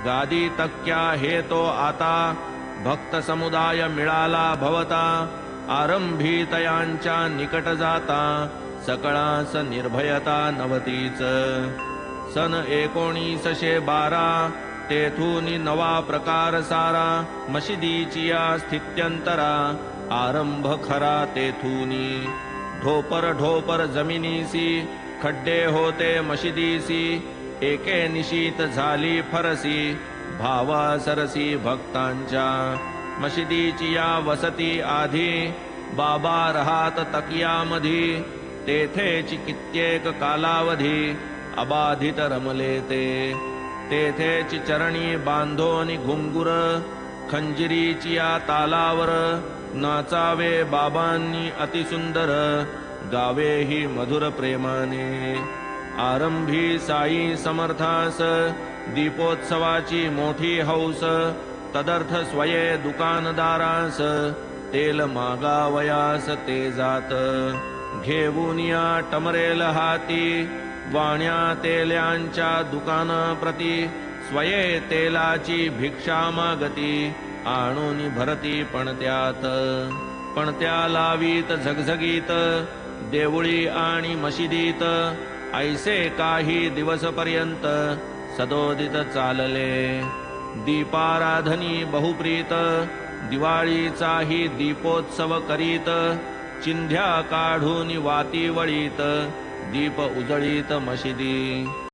गादी तक्या हे तो आता भक्त समुदाय मिळाला भवता आरंभी तयांच्या निकट जाता सकळास निर्भयता नवतीच सन 1912 तेथून नवा प्रकार सारा मशिदीची या स्थित्यंतरा आरंभ खरा तेथूनी ढोपर ढोपर जमिनीसी खड्डे होते मशिदीसी एके निशीत झाली फरसी भावा सरसी भक्तांच्या मशिदीची या वसती आधी बाबा राहात तकियामधी तेथेची कित्येक कालावधी अबाधित रमले तेथेची चरणी बांधोनी घुंगुर खंजिरीची या तालावर नाचावे बाबांनी अतिसुंदर गावे ही मधुर प्रेमाने आरंभी साई समर्थास दीपोत्सवाची मोठी हौस तदर्थ स्वये दुकानदारास तेल मागावयास ते जात घेऊन या टमरेल हाती वाण्या तेल्यांच्या दुकानाप्रती स्वये तेलाची भिक्षा मागती आणून भरती पणत्या लावीत झगझगीत देवळी आणि मशिदीत ऐसे काही दिवसपर्यंत सदोदित चालले दीपाराधनी बहुप्रीत दिवाळीचाही दीपोत्सव करीत चिंध्या काढून वाती वळीत दीप उजळीत मशिदी